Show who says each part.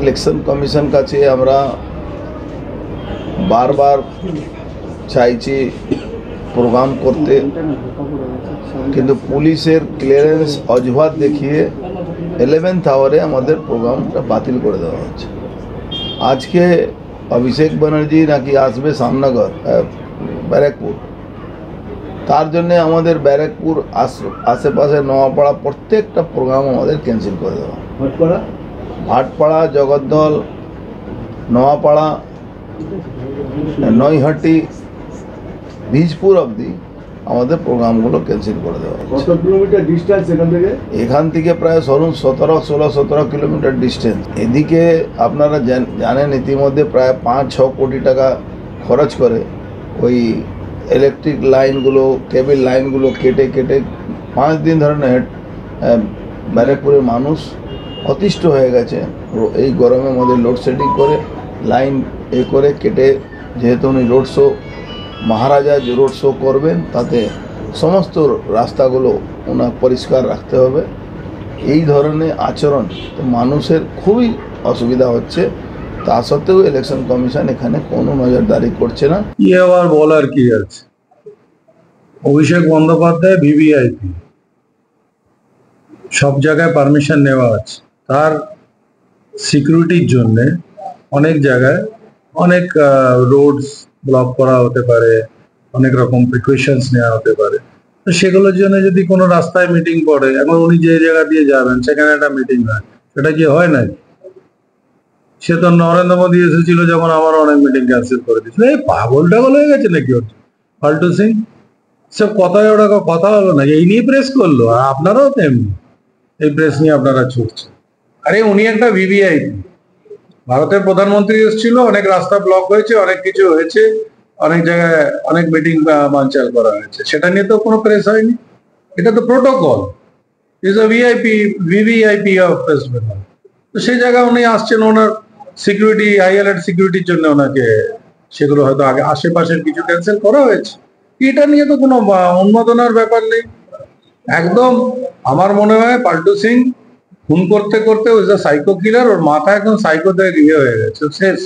Speaker 1: Election commission কাছে আমরা বারবার চাইছি প্রোগ্রাম করতে, কিন্তু পুলিশের ক্লিয়ারেন্স অজুহাত দেখিয়ে 11th আওয়ারে আমাদের প্রোগ্রামটা বাতিল করে দেওয়া হচ্ছে। আজকে অভিষেক ব্যানার্জি নাকি আসবে সামনগর ব্যারাকপুর, তার জন্য আমাদের ব্যারাকপুর আশেপাশে নোয়াপাড়া প্রত্যেকটা প্রোগ্রাম আমাদের ক্যান্সেল করে দেওয়া। ভাটপাড়া, জগদ্দল, নোয়াপাড়া, নৈহাটি, বীজপুর অবধি আমাদের প্রোগ্রামগুলো ক্যান্সেল করে দেওয়া।
Speaker 2: কত কিলোমিটার ডিস্টেন্স
Speaker 1: এখান থেকে প্রায় 16-17 কিলোমিটার ডিস্টেন্স। এদিকে আপনারা জানেন ইতিমধ্যে প্রায় 5-6 কোটি টাকা খরচ করে ওই ইলেকট্রিক লাইনগুলো, কেবল লাইনগুলো কেটে 5 দিন ধরে ব্যারাকপুরের মানুষ অতিষ্ঠ হয়ে গেছে। এই গরমের মধ্যে লোডশেডিং করে লাইন করে কেটে, যেহেতু উনি রোড শো মহারাজা যে রোড শো করবেন তাতে সমস্ত রাস্তাগুলো ওনার পরিষ্কার রাখতে হবে। এই ধরনের আচরণ তো মানুষের খুবই অসুবিধা হচ্ছে। তা সত্ত্বেও ইলেকশন কমিশন এখানে কোনো নজরদারি করছে না।
Speaker 3: কি আবার বলার কি আছে, অভিষেক বন্দ্যোপাধ্যায় ভিভিআইপি, সব জায়গায় পারমিশন নেওয়া আছে। তার সিকিউরিটির জন্য অনেক জায়গায় অনেক রোডস ব্লক করা হতে পারে, অনেক রকম প্রিকশনস নেওয়া হতে পারে। তো সেগুলোর জন্য যদি কোনো রাস্তায় মিটিং পড়ে, এখন উনি যে জায়গা দিয়ে যাবেন সেখানে একটা মিটিং হয়, সেটা কি হয় না? সে তো নরেন্দ্র মোদী এসেছিল যখন আমার অনেক মিটিং ক্যান্সেল করে দিয়েছিল। এই পাগল টাগল হয়ে গেছে নাকি ফাল্টু সিং? সব কথায় ওটা কথা হলো না, এই নিয়ে প্রেস করলো। আর আপনারাও তেমনি এই প্রেস নিয়ে আপনারা ছুটছেন। আরে উনি একটা ভিভিআইপি, ভারতের প্রধানমন্ত্রী এসেছিল, অনেক রাস্তা ব্লক হয়েছে, অনেক কিছু হয়েছে, অনেক জায়গায় অনেক মিটিং বানচাল করা হয়েছে, সেটা নিয়ে তো কোনো প্রেস হয়নি। এটা তো protocol, is a VVIP of West Bengal. তো সেই জায়গায় উনি আসছেন, ওনার সিকিউরিটি, হাই অ্যালার্ট সিকিউরিটির জন্য ওনাকে সেগুলো হয়তো আগে আশেপাশের কিছু ক্যান্সেল করা হয়েছে। এটা নিয়ে তো কোনো উন্মাদনার ব্যাপার নেই। একদম আমার মনে হয় পাল্টু সিং খুন করতে করতে ওই যে সাইকো কিলার, ওর মাথা একদম সাইকোতে হয়ে গেছে, শেষ।